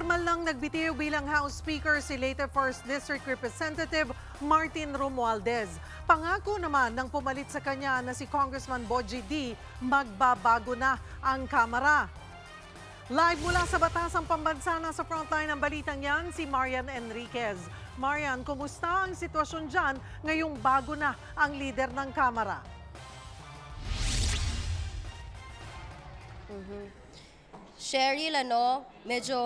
Formal lang nagbitiw bilang House Speaker si Leyte 1st District Representative Martin Romualdez. Pangako naman ng pumalit sa kanya na si Congressman Bogie D, magbabago na ang Kamara. Live mula sa Batasang Pambansa na sa frontline ng balitang yan, si Marian Enriquez. Marian, kumusta ang sitwasyon dyan ngayong bago na ang leader ng Kamara? Cheryl, medyo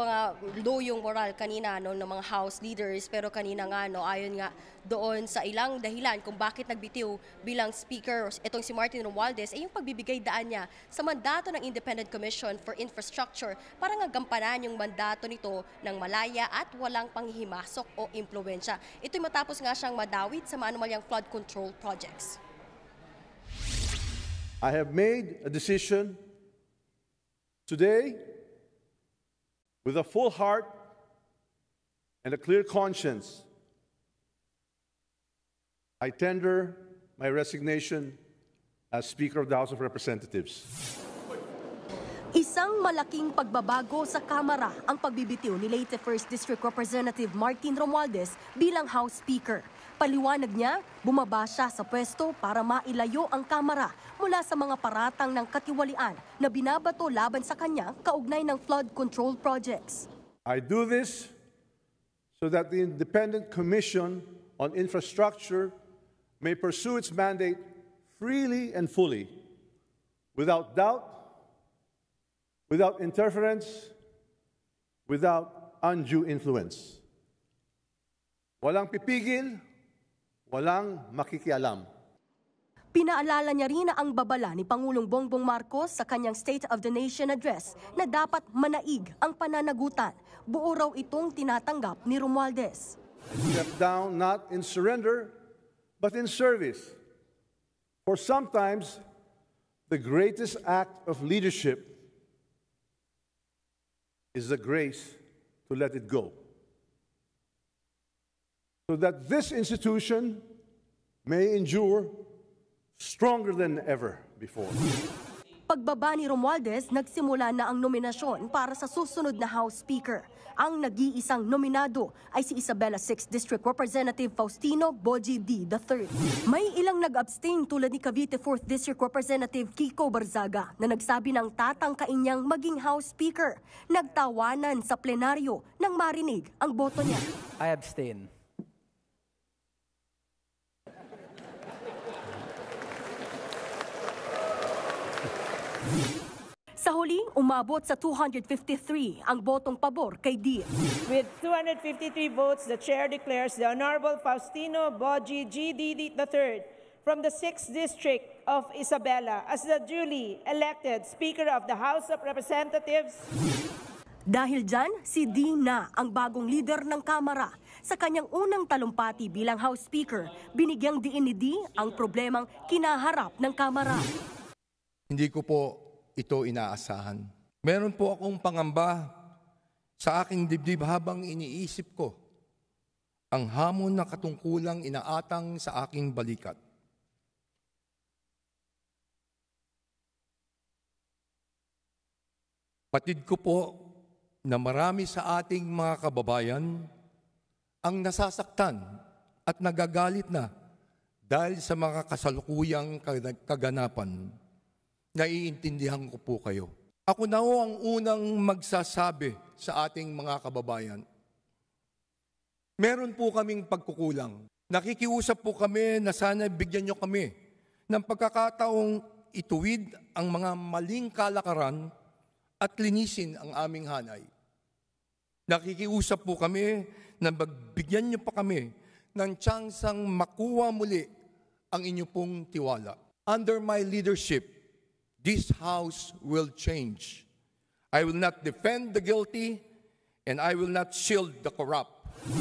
low yung moral kanina ng mga House leaders, pero kanina ayon nga doon sa ilang dahilan kung bakit nagbitiw bilang Speaker itong si Martin Romualdez ay yung pagbibigay daan niya sa mandato ng Independent Commission for Infrastructure para nga gampanan yung mandato nito ng malaya at walang panghihimasok o impluwensya. Ito'y matapos nga siyang madawit sa maanumalyang flood control projects. I have made a decision today, with a full heart and a clear conscience, I tender my resignation as Speaker of the House of Representatives. Isang malaking pagbabago sa Kamara ang pagbibitiw ni Leyte 1st District Representative Martin Romualdez bilang House Speaker. Paliwanag niya, bumaba siya sa pwesto para mailayo ang Kamara mula sa mga paratang ng katiwalian na binabato laban sa kanya kaugnay ng flood control projects. I do this so that the Independent Commission on Infrastructure may pursue its mandate freely and fully, without doubt, without interference, without undue influence. Walang pipigil, walang makikialam. Pinaalala niya rin na ang babala ni Pangulong Bongbong Marcos sa kanyang State of the Nation address na dapat manaig ang pananagutan. Buo raw itong tinatanggap ni Romualdez. Step down not in surrender, but in service. For sometimes, the greatest act of leadership is the grace to let it go, so that this institution may endure stronger than ever before. Pagbaba ni Romualdez, nagsimula na ang nominasyon para sa susunod na House Speaker. Ang nag-iisang nominado ay si Isabela 6th District Representative Faustino Bogie D. III. May ilang nag-abstain tulad ni Cavite 4th District Representative Kiko Barzaga na nagsabi ng tatangkain niyang maging House Speaker. Nagtawanan sa plenaryo nang marinig ang boto niya. I abstain. Sa huling, umabot sa 253 ang botong pabor kay D. With 253 votes, the Chair declares the Honorable Faustino Bogie G. D. III from the 6th District of Isabela as the duly elected Speaker of the House of Representatives. Dahil dyan, si D na ang bagong leader ng Kamara. Sa kanyang unang talumpati bilang House Speaker, binigyang diin ni D ang problemang kinaharap ng Kamara. Hindi ko po ito inaasahan. Meron po akong pangamba sa aking dibdib habang iniisip ko ang hamon na katungkulang inaatang sa aking balikat. Patid ko po na marami sa ating mga kababayan ang nasasaktan at nagagalit na dahil sa mga kasalukuyang kaganapan. Naiintindihan ko po kayo. Ako na ho ang unang magsasabi sa ating mga kababayan. Meron po kaming pagkukulang. Nakikiusap po kami na sana bigyan nyo kami ng pagkakataong ituwid ang mga maling kalakaran at linisin ang aming hanay. Nakikiusap po kami na magbigyan nyo pa kami ng tsansang makuha muli ang inyo pong tiwala. Under my leadership, this House will change. I will not defend the guilty and I will not shield the corrupt.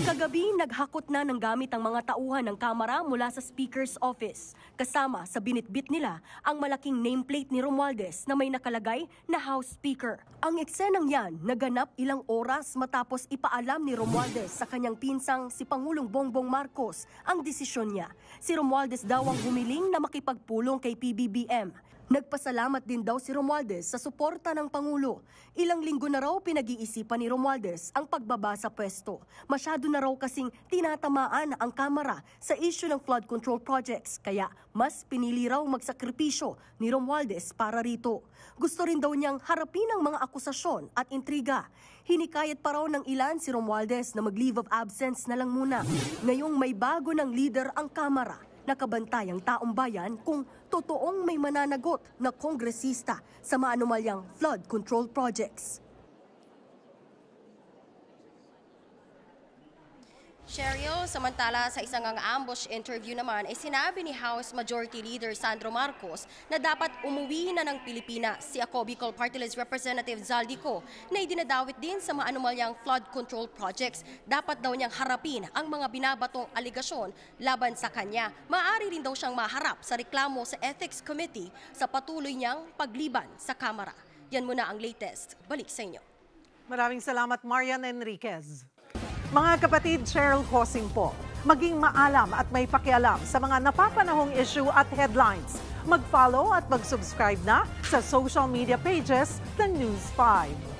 Kagabi, naghakot na ng gamit ang mga tauhan ng Kamara mula sa Speaker's Office. Kasama sa binitbit nila ang malaking nameplate ni Romualdez na may nakalagay na House Speaker. Ang eksenang yan naganap ilang oras matapos ipaalam ni Romualdez sa kanyang pinsang si Pangulong Bongbong Marcos ang desisyon niya. Si Romualdez daw ang humiling na makipagpulong kay PBBM. Nagpasalamat din daw si Romualdez sa suporta ng Pangulo. Ilang linggo na raw pinag-iisipan ni Romualdez ang pagbaba sa pwesto. Masyado na raw kasing tinatamaan ang Kamara sa issue ng flood control projects, kaya mas pinili raw magsakripisyo ni Romualdez para rito. Gusto rin daw niyang harapin ang mga akusasyon at intriga. Hinikayat pa raw ng ilan si Romualdez na mag-leave of absence na lang muna. Ngayong may bago ng leader ang Kamara, nakabantay ang taong bayan kung totoong may mananagot na kongresista sa maanumalyang flood control projects. Sheryl, samantala sa isang ambush interview naman ay sinabi ni House Majority Leader Sandro Marcos na dapat umuwi na ng Pilipinas si ako Bicol Party List Representative Zaldico na idinadawit din sa maanumalyang flood control projects. Dapat daw niyang harapin ang mga binabatong aligasyon laban sa kanya. Maaari rin daw siyang maharap sa reklamo sa Ethics Committee sa patuloy niyang pagliban sa Kamara. Yan muna ang latest. Balik sa inyo. Maraming salamat, Marian Enriquez. Mga kapatid, Cheryl Cosing po, maging maalam at may pakialam sa mga napapanahong issue at headlines. Mag-follow at mag-subscribe na sa social media pages ng News 5.